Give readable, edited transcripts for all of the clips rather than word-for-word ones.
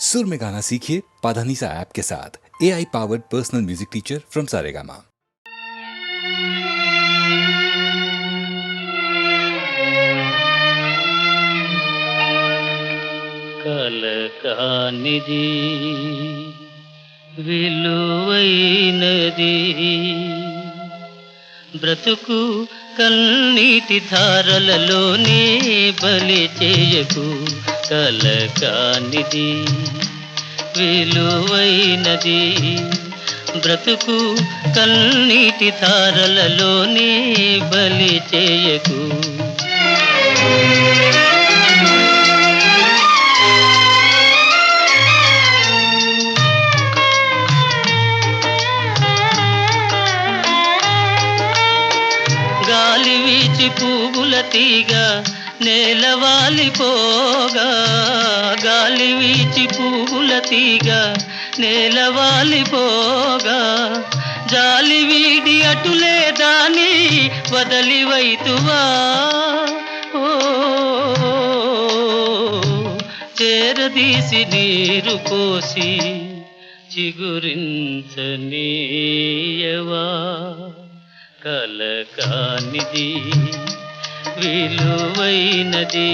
सुर में गाना सीखिए पाधानीसा ऐप के साथ। AI powered personal music teacher from Saregama. కలకానిది విలువైనది బ్రతుకు కన్నీటి ధారలలోనే బలి చేయకు. కలకానిది విలువైనది బ్రతుకు కన్నీటి ధారలలోనే బలి చేయకు. గాలి వీచి పువ్వుల తీగ నేలవాలిపోగా, గాలి వీచి పువ్వుల తీగ నేలవాలిపోగా, జాలి వీడి అటులే దాని వదలివైతువా. ఓ చేరదీసి నీరు పోసి చిగురించనీయవా. కలకానిది విలువైనది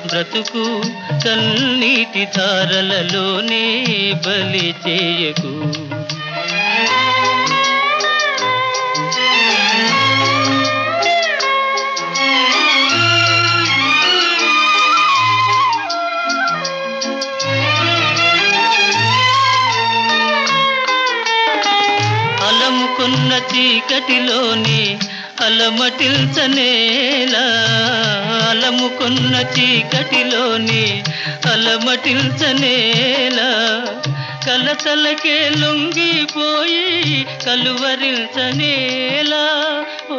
బ్రతుకు కన్నీటి ధారలలోనే బలి చేయకు. అలముకున్న చీకటిలోని అలమటిల్చనేలా, అలముకున్న చీకటిలోని అలమటిల్చనేలా, కలతలకే లొంగిపోయి కలువరించనేలా. ఓ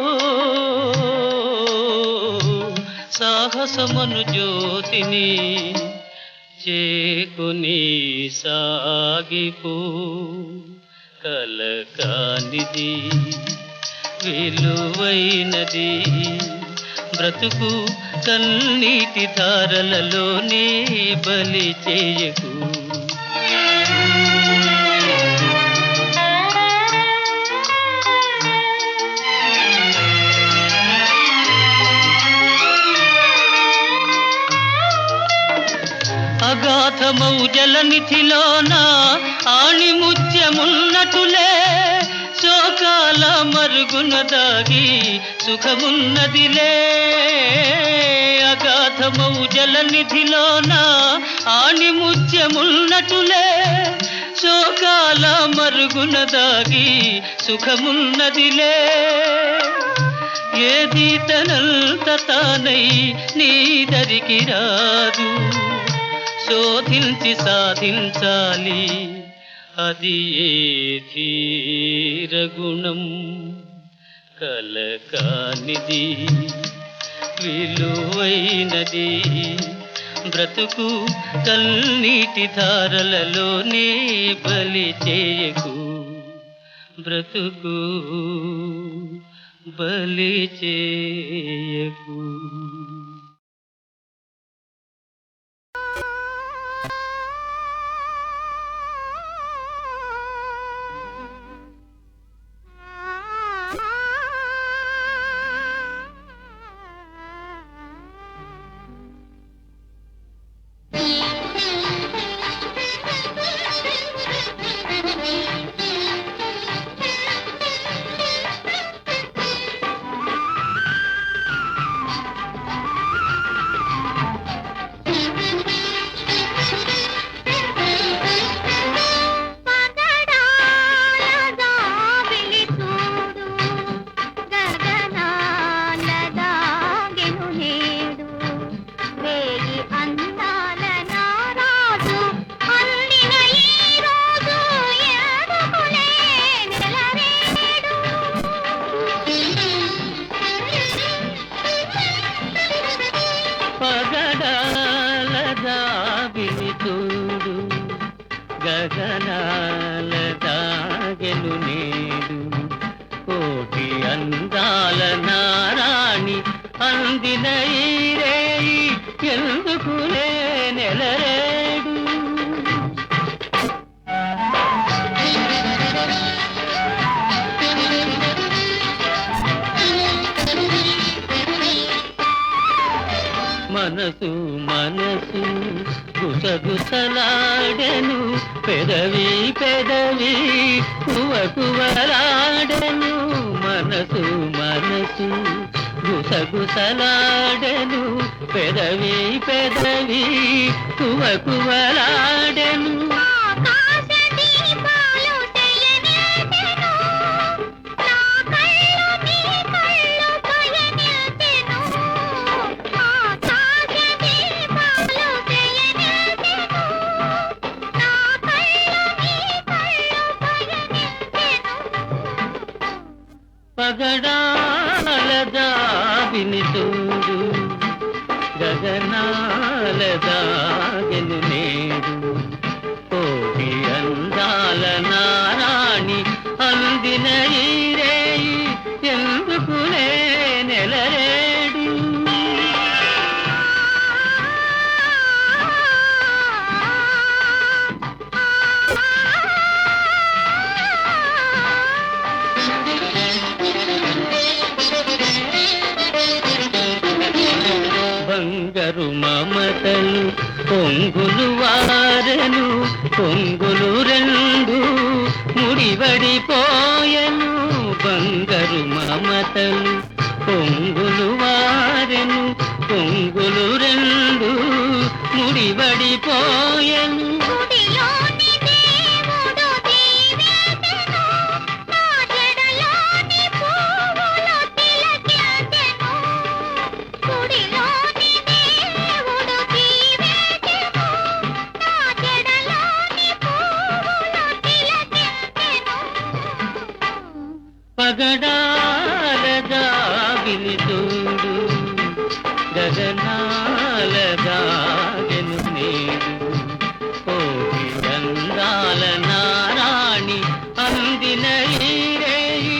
సాహసమను జ్యోతిని చేకుని సాగిపో. కలకానిది విలువైనది బ్రతుకు కన్నీటి ధారలలోనే బలి చేయకు. అగాధమౌ జలనిధిలోన ఆణిముత్యమున్నటులే, శోకాల మరుగున దాగి సుఖమున్నదిలే. అగాధమౌ జలనిధిలోన ఆణిముత్యమున్నటులే, శోకాల మరుగున దాగి సుఖమున్నదిలే. ఏది తనంత తానై నీ దరికి రాదు, శోధించి సాధించాలి అది ఏ ధీరగుణం. కలకానిది విలువైనది బ్రతుకు కన్నీటి ధారలలోనే బలి చేయకు. బ్రతుకు బలి చేయకు. గగనాల దాగెను నేడు కోటి అందాల నారాణి అందిన ఈ రేయి ఎందుకులే నెలరేడు గుసగుసలాడెను పెదవి పెదవి కువకువలాడెను మనసు మనసు గుసగుసలాడెను పెదవి పెదవి కువకువలాడెను పగడాల దావిని చూడు గగనాల దాగెను నేడు కోటి అందాల నారాణి అందిన ఈ రేయి ఎందుకులే నెలరేడు బంగారు మమతలు పొంగులు వారెను పొంగులు రెండు ముడివడిపోయెను బంగారు మమతలు పొంగులు వారెను పొంగులు రెండు ముడివడిపోయెను పగడాల దావిని చూడు గగనాల దాగెను నేడు కోటి అందాల నారాణి అందిన ఈ రేయి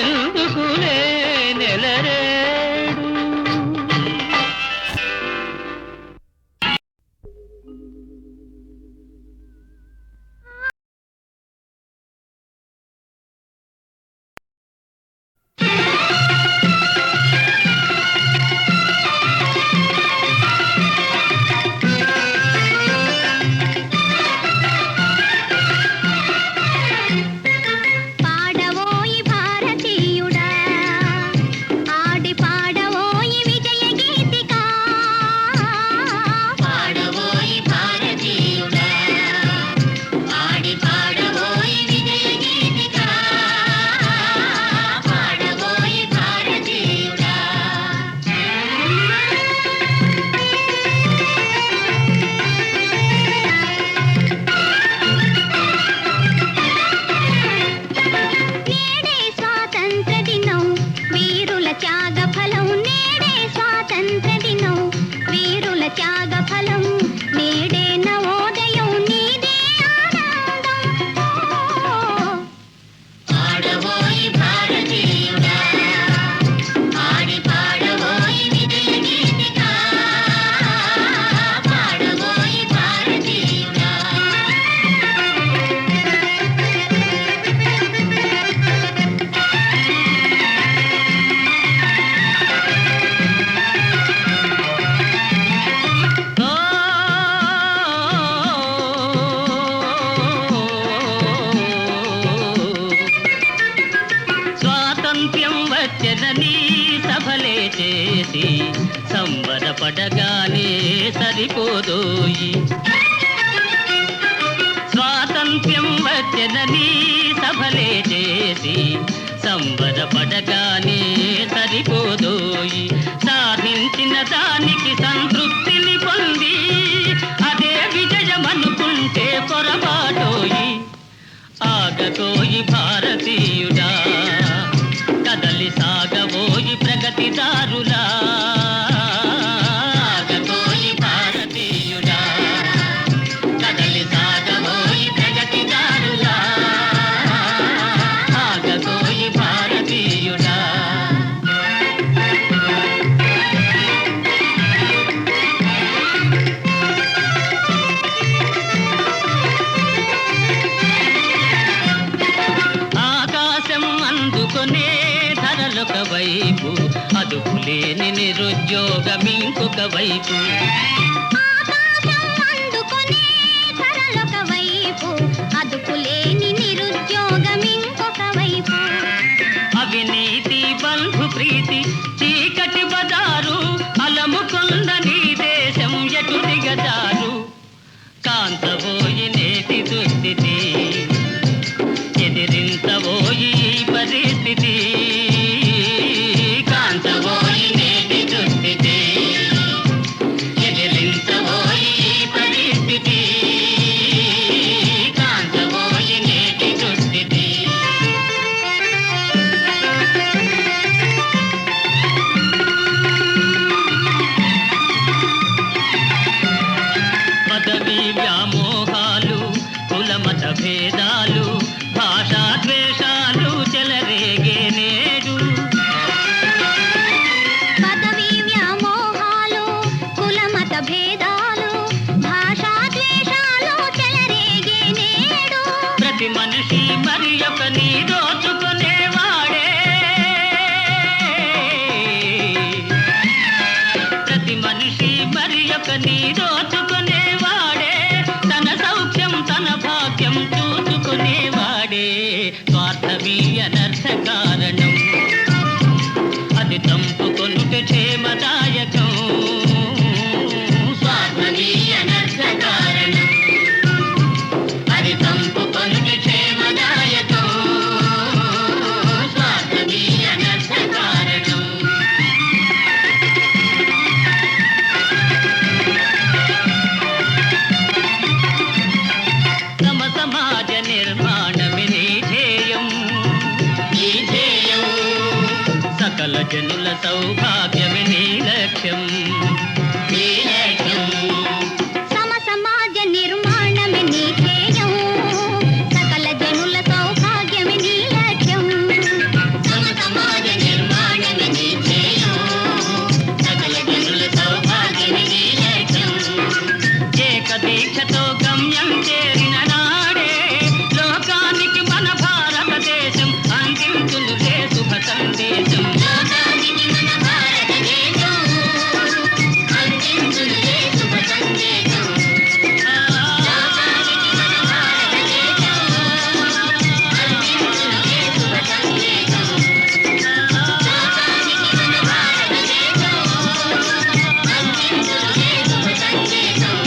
ఎందుకులే నెలరేడు చేసి సంబరపడగానే సరిపోదోయి స్వాతంత్ర్యం వచ్చెనని సభలే చేసి సంబరపడగానే సరిపోదోయి సాధించిన దానికి సంతృప్తిని పొంది అదే విజయమనుకుంటే పొరపాటోయి ఆగతోయి భారతీయుడా కదలి సాగబోయి ప్రగతిదారులా ఆగబోయి భారతీయుడా కదలి సాగబోయి ప్రగతిదారులా ఆగబోయి భారతీయుడా ఆకాశం అందుకొనే ధరలొక వైపు అదుపులేని నిరుద్యోగం ఇంకొక వైపు ఆకాశం అందుకొనే కాంతబోయి నేటి దుస్థితి, ఎదిరించబోయి ఈ పరిస్థితి. కాంతబోయి నేటి దుస్థితి, ఎదిరించబోయి ఈ పరిస్థితి. కాంతబోయి నేటి దుస్థితి. పదవి వ్యామోహాలు, కులమత భేదాలు, భాషా ద్వేషాలు చెలరేగే నేడు. పదవి వ్యామోహాలు, కులమత భేదాలు, భాషా ద్వేషాలు చెలరేగే నేడు. ప్రతి మనిషి మరి ఒకని దోచుకునేవాడే, ప్రతి మనిషి మరి ఒకని దోచుకునేవాడే, తన సౌఖ్యం తన భాగ్యం చూసుకునేవాడే. స్వార్థమీ అనర్థ కారణం, అది తంపుకొనుట క్షేమదాయకం. స్వార్థమీ అనర్థ కారణం, అది తంపుకొనుట క్షేమదాయకం. స్వార్థమీ అనర్థ కారణం. తమ సమాజ నిర్మాణమే నీ ధ్యేయం, నీ ధ్యేయం. సకల జనుల సౌభాగ్యమే నీ లక్ష్యం, నీ లక్ష్యం. సమ సమాజ నిర్మాణమే నీ ధ్యేయం, సకల జనుల సౌభాగ్యమే నీ లక్ష్యం. సమ సమాజ నిర్మాణమే నీ ధ్యేయం, సకల జనుల సౌభాగ్యమే నీ లక్ష్యం. ఏక దీక్షతో గమ్యం చేరిన నాడే, లోకానికి మన భారతదేశం అందించునులే శుభ సందేశం. లోకానికి మన భారతదేశం అందించునులే శుభ సందేశం. లోకానికి మన భారతదేశం అందించునులే శుభ సందేశం. లోకానికి మన భారతదేశం అందించునులే శుభ సందేశం.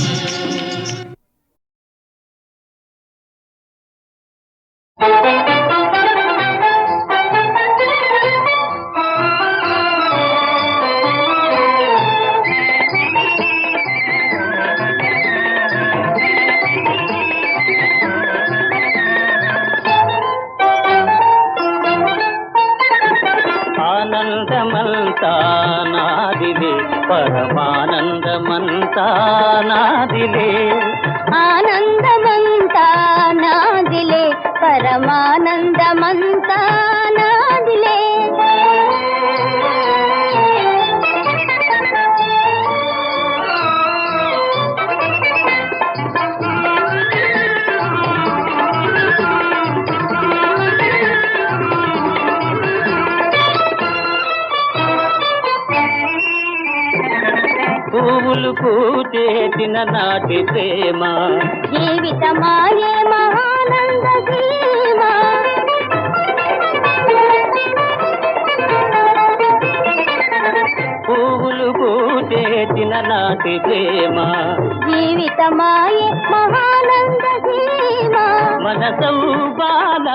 ఆనందమంతా నాదిలే, పరమానందమంతా నాదిలే. ఆనందమంతా నాదిలే, పరమానందమంతా నాదిలే. పువ్వులు పూచేసిన నాటి ప్రేమ, జీవితమాయే మహానంద సీమ. పువ్వులు పూచేసిన నాటి ప్రేమ, జీవితమాయే మహానంద సీమ. మన సౌబాల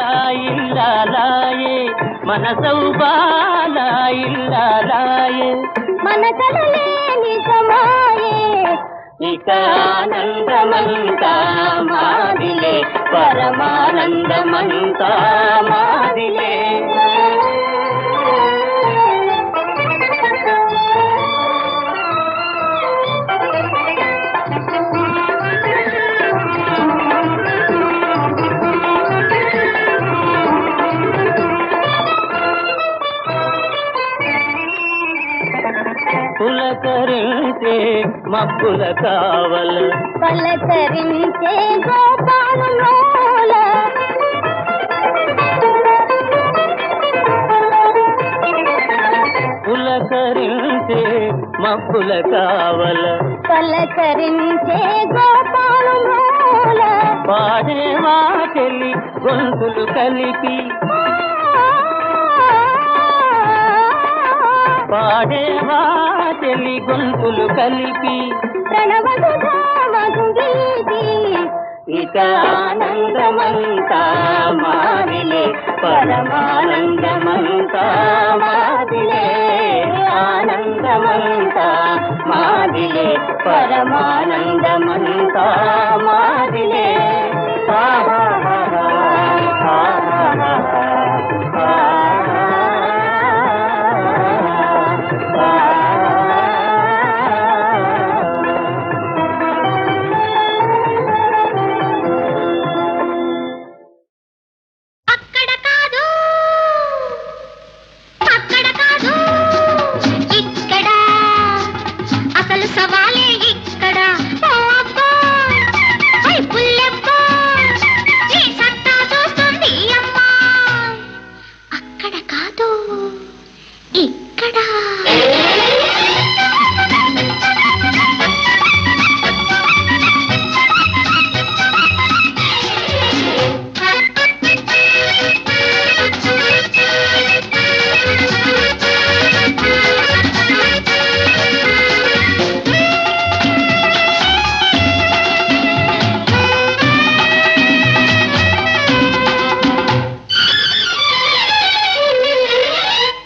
ఇల్లాలాయే, మన సౌబాల ఇల్లాలాయే. మన కలలే నిజమాయే, ఇక ఆనందమంతా మాదిలే, పరమానందమంతా మాదిలే. పులకరించే మబ్బుల కావల, పలకరించే గోపాలలోల. పులకరించే మబ్బుల కావల, పలకరించే గోపాలలోల. పాడే వాచెలి గొంతులు కలిపి, పాడే వాచెలి గొంతులు కలిపి. ప్రణవ సుధా మధు ముంగిటి ఇక ఆనందమంతా మాదిలే పరమానందమంతా మాదిలే ఆనందమంతా మాదిలే పరమానందమంతా మాదిలే అక్కడ కాదు అక్కడ కాదు ఇక్కడ అసలు సవాలే ఇక్కడ ఓ అబ్బా ఓ పుల్లెబ్బా నీ సత్తా చూస్తుంది అమ్మా అక్కడ కాదు ఇక్కడ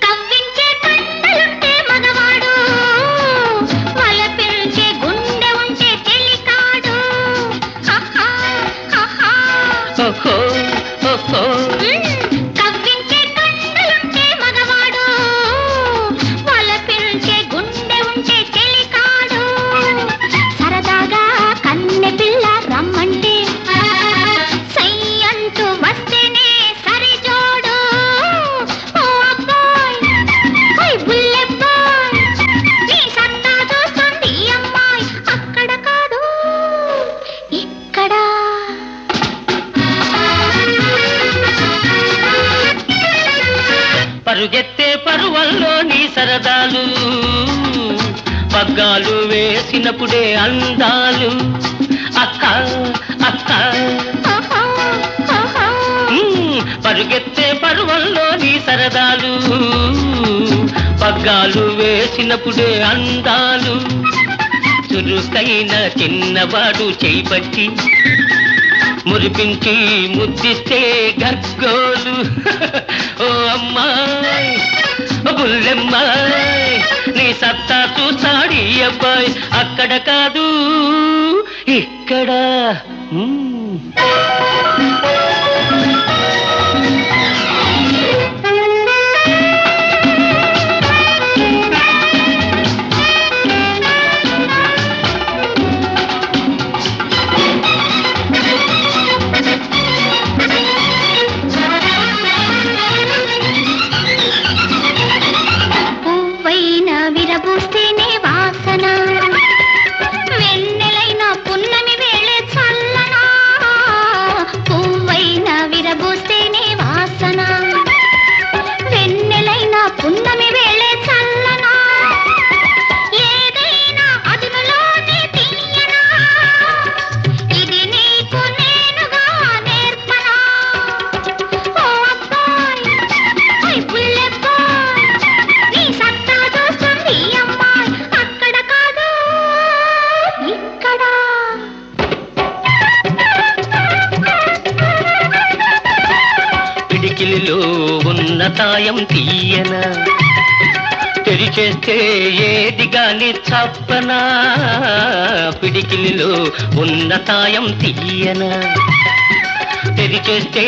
కవ్వించే కండలుంటే మగవాడు వలపించే గుండె ఉంటే చెలికాడు హహా హహా ఓహో ఓహో కవ్వించే కండలుంటే మగవాడు వలపించే గుండె ఉంటే చెలికాడు సరదాగా కన్నె పిల్ల రమ్మంటే సై అంటూ వస్తేనే సరిజోడు ఓ అబ్బాయ్ ఓయ్ బుల్లెబ్బాయ్ నీ సత్తా చూస్తుంది అమ్మాయి అక్కడ కాదు ఇక్కడ పరుగెత్తే పరువల్లో నీ సరదాలు పగ్గాలు వేసినప్పుడే అందాలు అక్క అక్క ఓహో ఓహో పరుగెత్తే పరువల్లో నీ సరదాలు పగ్గాలు వేసినప్పుడే అందాలు చురుకైన చిన్నవాడు చేపట్టి మురిపించి ముద్దిస్తే గగ్గోలు ఓ అమ్మాయి ఓ బుల్లెమ్మాయి నీ సత్తా చూసాడి అబ్బాయి అక్కడ కాదు ఇక్కడ పువ్వైన విరబూస్తేనే వాసన వెన్నెలైన పున్నమి వేళే చల్లన పువ్వైన విరబూస్తేనే వాసన వెన్నెలైన పున్నమి వేళే చల్లన ఏదైనా అదునులోనే తీయనా ఇది నీకు నేనుగా నేర్పనా ఓ అబ్బాయ్ ఓయ్ పుల్లెబ్బాయ్ నీ సత్తా చూస్తుంది అమ్మాయి అక్కడ కాదు ఇక్కడ పిడికిలిలో ఉన్న తాయం తీయన తెరిచేస్తే ఏది గాని చప్పనా పిడికిలిలో ఉన్న తాయం తీయన తెరిచేస్తే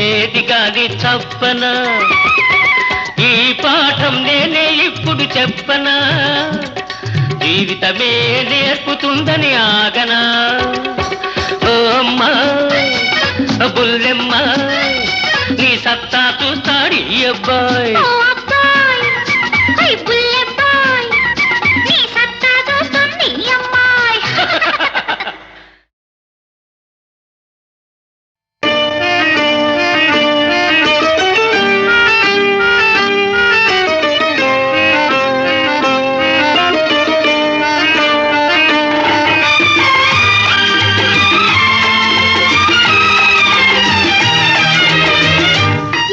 ఏది గాని చప్పనా ఈ పాఠం నేనే ఇప్పుడు చెప్పనా జీవితమే నేర్పుతుందని ఆగనా ఓ అమ్మా బుల్లెమ్మా నీ సత్తా చూస్తాడు ఈ అబ్బాయి ఓ అబ్బాయ్ ఓయ్ బుల్లెబ్బాయ్ నీ సత్తా చూస్తుంది అమ్మాయి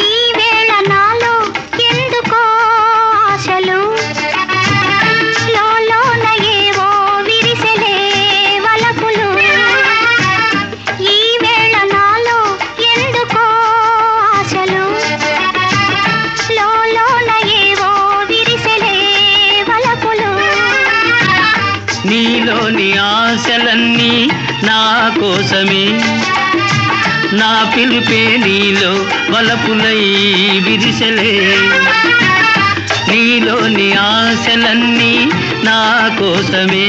ఈ వేళ నాలో ఎందు కోసమే నా పిలుపే నీలో వలపులై విరిసెలే నీలోని ఆశలన్నీ నా కోసమే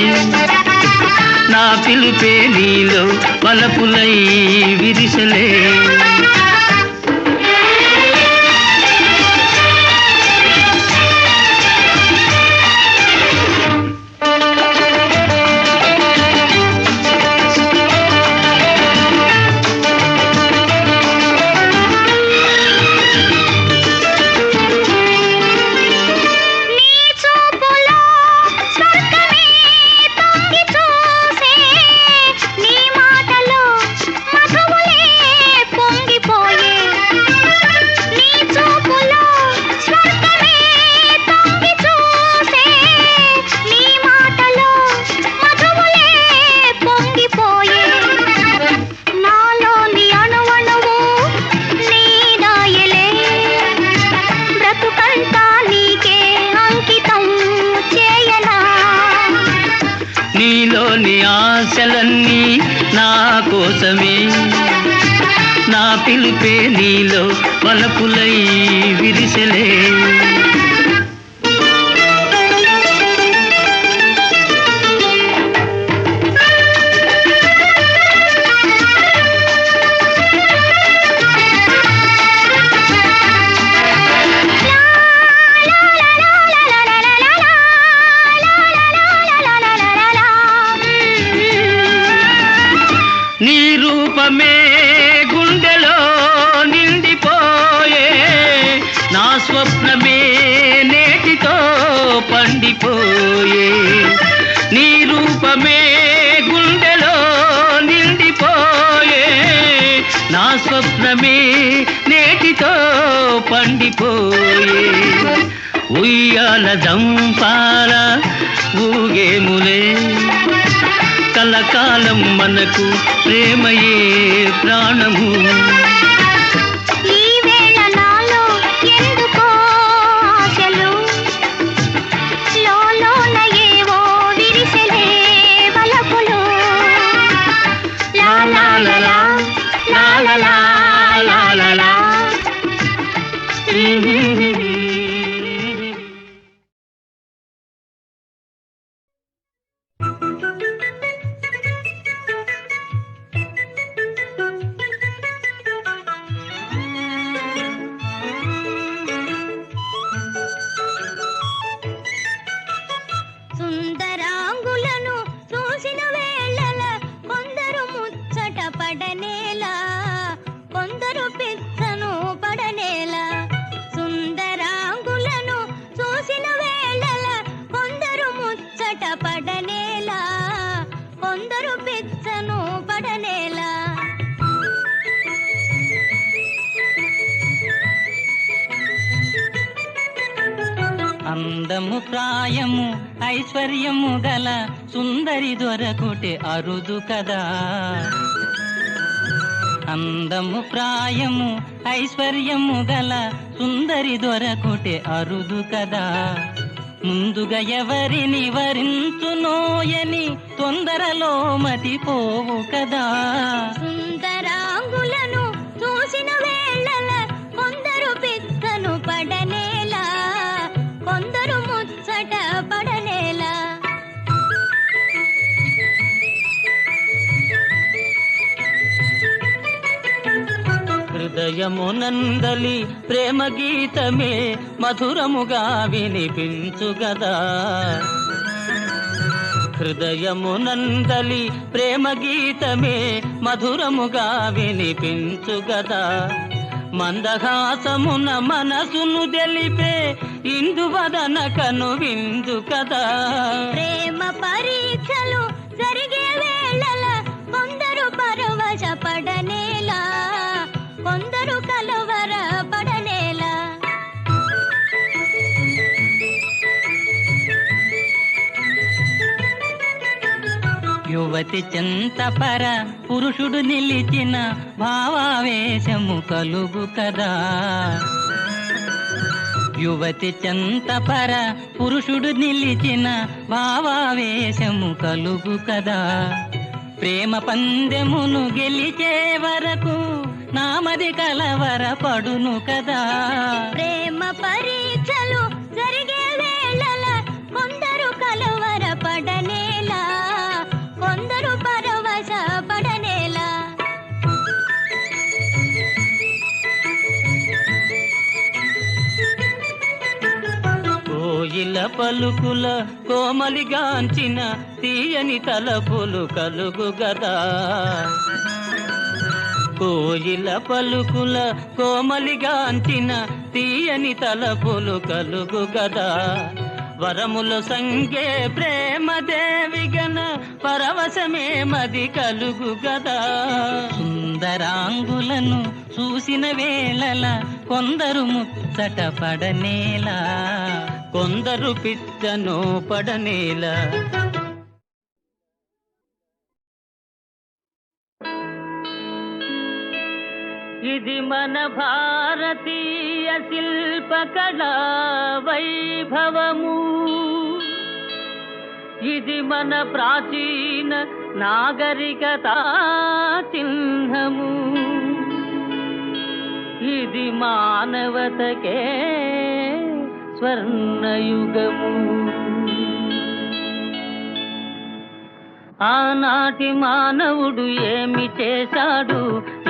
నా పిలుపే నీలో వలపులై విరిసెలే నీలోని ఆశలన్నీ నా కోసమే నా పిలుపే నీలో వలపులై విరిసెలే నీ రూపమే గుండెలో నిండిపోయే నా స్వప్నమే నేటితో పండిపోయే నీ రూపమే గుండెలో నిండిపోయే నా స్వప్నమే నేటితో పండిపోయే ఉయ్యాల జంపాల ఊగేములే కలకాలం మనకు ప్రేమయే ప్రాణము ఈ వేళ నాలో ఎందుకో ఆశలు లోలోన ఏవో విరిసెలే వలపులు లా లా లా లా లా లా లా లా లా లా సుందరాంగులను చూసిన వేళల కొందరు ముచ్చట పడనేలా కొందరు పిచ్చను పడనేలా సుందరాంగులను చూసిన వేళల కొందరు ముచ్చట పడనేలా కొందరు పిచ్చను పడనేలా అందము ప్రాయము ఐశ్వర్యము గల సుందరి దొరకుటే అరుదు కదా అందము ప్రాయము ఐశ్వర్యము గల సుందరి దొరకుటే అరుదు కదా ముందుగా ఎవరిని వరించునోయని తొందరలో మతిపోవు కదా సుందరాంగులను చూసిన వేళల కొందరు పిచ్చను పడనేలా కొందరు ముచ్చట పడనేలా హృదయమునందలి ప్రేమ గీతమే మధురముగా వినిపించు గదా హృదయమునందలి ప్రేమ గీతమే మధురముగా వినిపించు గదా మందహాసమున మనసును తెలిపే ఇందువదన కను విందు కదా ప్రేమ పరీక్షలు జరిగే వేళల కొందరు పరవశ పడనేలా కొందరు కలవర పడనేలా యువతి చెంతపర పురుషుడు నిలిచిన భావావేశము కలుగు కదా యువతి చెంతపర పురుషుడు నిలిచిన భావావేశము కలుగు కదా ప్రేమ పందెమును గెలిచే వరకు నామది కలవర పడును కదా. ప్రేమ పరీక్షలు జరిగే వేళల కొందరు కలవర పడనేలా, కొందరు పరవశ పడనేలా. కోయిల పలుకుల కోమలిగాంచిన తీయని తలపులు కలుగు గదా. కోయిల పలుకుల కోమలిగాంచిన తీయని తలపులు కలుగు గదా. వరముల సంగే ప్రేమ దేవిగన పరవశమే మది కలుగు గదా. సుందరాంగులను చూసిన వేళల కొందరు ముచ్చట పడనేలా, కొందరు పిచ్చను పడనేలా. ఇది మన భారతీయ శిల్పకళా వైభవము, ఇది మన ప్రాచీన నాగరికతా చిహ్నము, ఇది మానవతకే స్వర్ణయుగము. ఆనాటి మానవుడు ఏమి చేశాడు,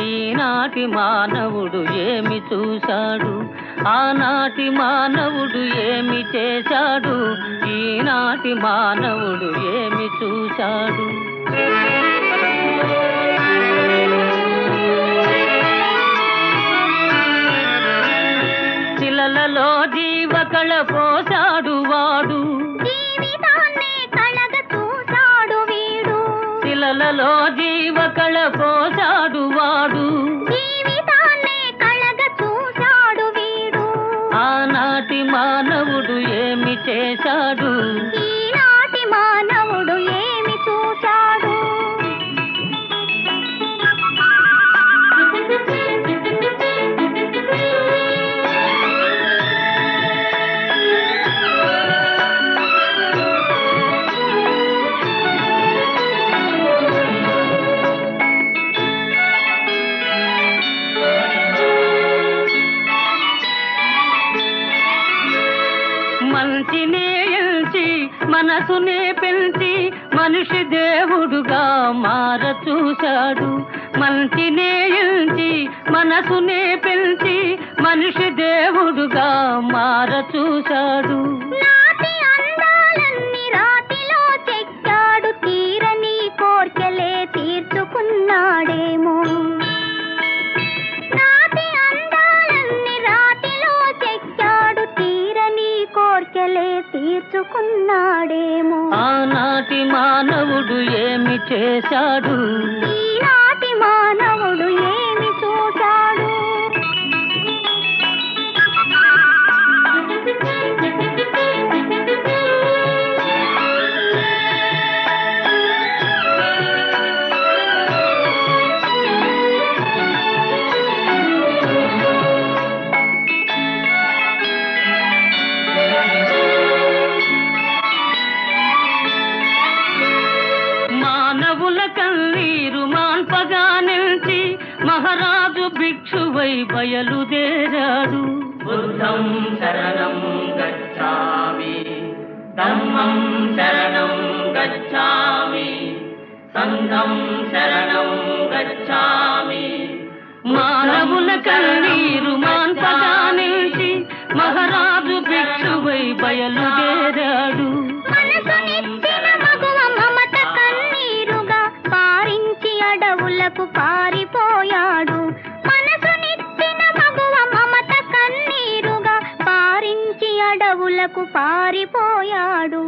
ఈనాటి మానవుడు ఏమి చూశాడు. ఆనాటి మానవుడు ఏమి చేశాడు, ఈనాటి మానవుడు ఏమి చూశాడు. శిలలలో జీవకళ పోశాడు వాడు, శిలలలో జీవకళ పోశాడు వాడు, ఆనాటి మానవుడు ఏమి చేశాడు, ఈనాటి మానవుడు ఏమి చూశాడు. మంచినే ఎంచి మనసునే పెంచి మనిషి దేవుడుగా మార చూశాడు. మంచినే ఎంచి మనసునే పెంచి మనిషి దేవుడుగా మార చూశాడు. నాటి అందాలన్నీ రాతిలో చెక్కాడు, తీరని కోర్కెలే తీర్చుకున్నాడేమో. నాటి అందాలన్నీ రాతిలో చెక్కాడు, తీరని కోర్కెలే తీర్చుకున్నాడేమో. ఆనాటి మానవుడు ఏమి చేశాడు, ఈనాటి మానవుడు ఏమి చూశాడు. మానవుల కన్నీరు మాన్పగా నిలిచి మహారాజు భిక్షువై బయలుదేరాడు. బుద్ధం శరణం గచ్ఛామి, ధమ్మం శరణం గచ్ఛామి, సంఘం శరణం గచ్ఛామి. మానవుల కన్నీరు మాన్పగా నిలిచి మహారాజు భిక్షువై బయలుదేరాడు. మనసునిచ్చిన మగువ మమత కన్నీరుగా పారించి అడవులకు పారిపోయాడు. మనసునిచ్చిన మగువ మమత కన్నీరుగా పారించి అడవులకు పారిపోయాడు.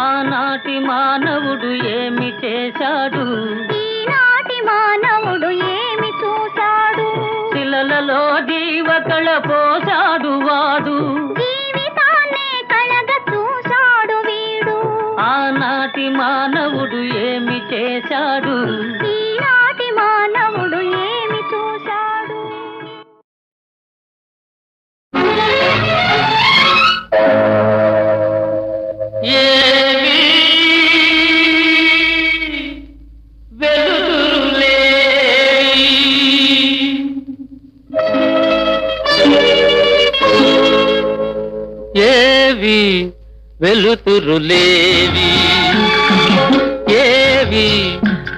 ఆనాటి మానవుడు ఏమి చేశాడు, ఈనాటి మానవుడు ఏమి చూశాడు. శిలలలో జీవకళ పోశాడు వాడు, జీవితాన్నే కళగ చూశాడు వీడు. ఆనాటి మానవుడు ఏమి చేశాడు, ఈనాటి మానవుడు ఏమి చూశాడు. ఏమి వెలుగులో ఏవి వెలుతురులేవి, ఏవి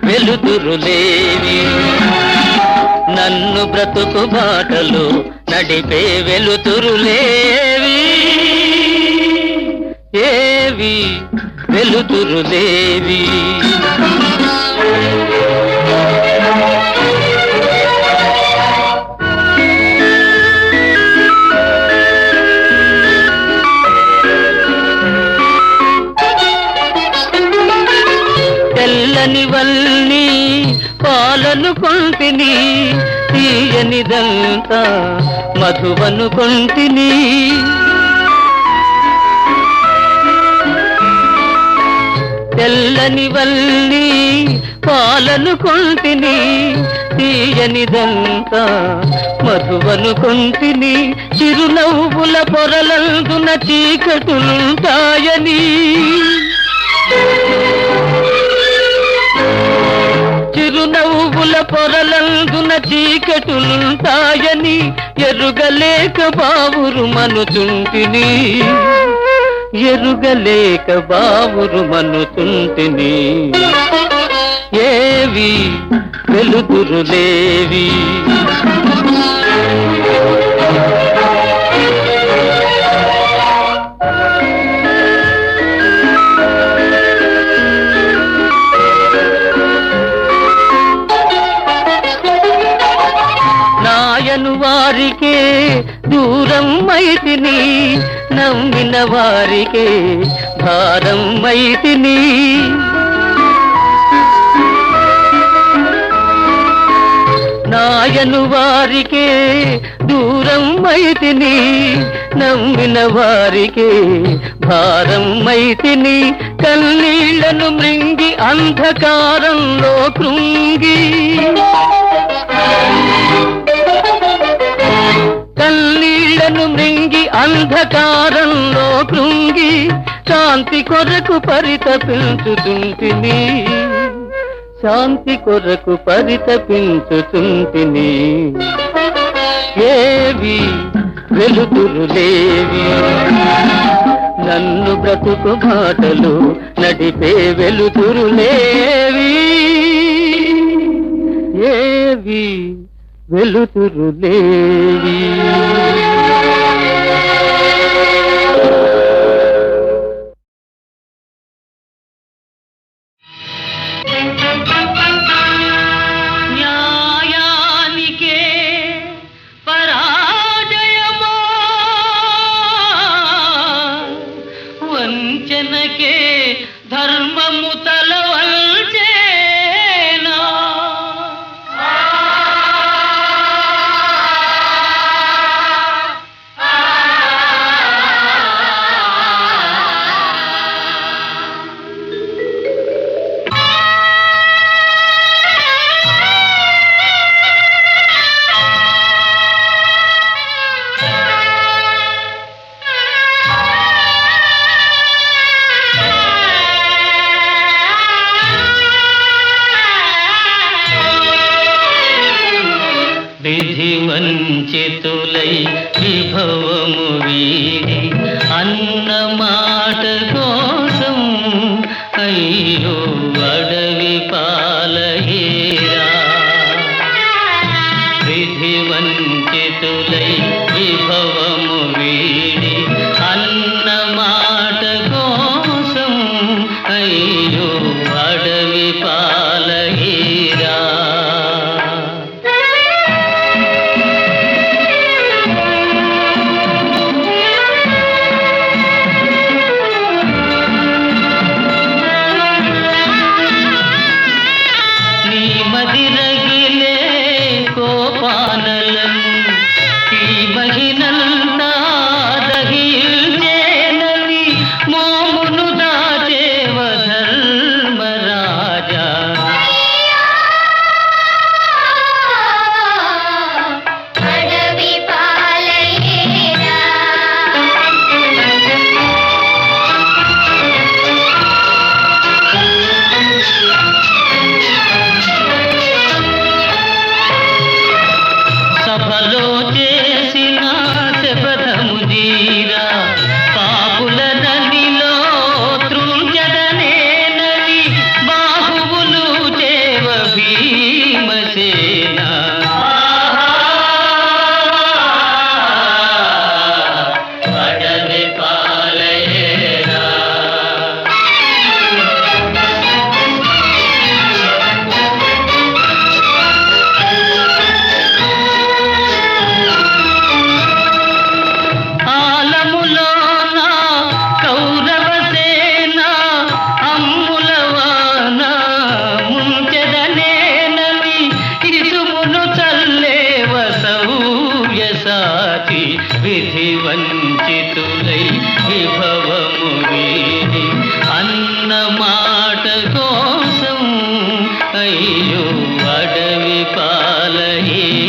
వెలుతురులేవి, నన్ను బ్రతుకు బాటలు నడిపే వెలుతురులేవి, ఏవి వెలుతురులేవి. తెల్లని వల్లి పాలను కొంటిని, తీయనిదంతా మధువను కొంటిని, తెల్లని వల్లి పాలను కొంటిని, తీయనిదంతా మధువను కొంటిని, చిరునవ్వుల పొరలందున చీకటులుంటాయని, చిరునవ్వుల పొరలందున చీకటులుంటాయని ఎరుగలేక బావురు మనుచుంటిని, ఎరుగలేక బావురు మనుచుంటిని, ఏవి వెలుతురులేవి. నాయను వారికే దూరం మైతిని, నమ్మిన వారికే భారం మైతిని, నాయను వారికే దూరం మైతిని, నమ్మిన వారికే భారం మైతిని, కన్నీళ్లను మృంగి అంధకారంలో కృంగి, కన్నీళ్లను మృంగి అంధకారంలో కృంగి, శాంతి కొరకు పరితపించుతుంటిని, శాంతి కొరకు పరితపించుతుంటిని, ఏవి వెలుతురులేవి, నన్ను బ్రతుకు బాటలు నడిపే వెలుతురులేవి, ఏవి వెలుతురులేవి. న్యాయానికే పరాజయమో, వంచనకే ధర్మము తలవంచేనా, విధి వంచితులై విభవము వీడి అన్న మాట కోసం అయ్యో అడవి పాలయేరా, విధి వంచితులై విభవము వీడి అన్న మాట కోసం అయ్యో అడవి పాలయేరా. మదిరగిలే కోపానలను ఈ మహిళల ఏ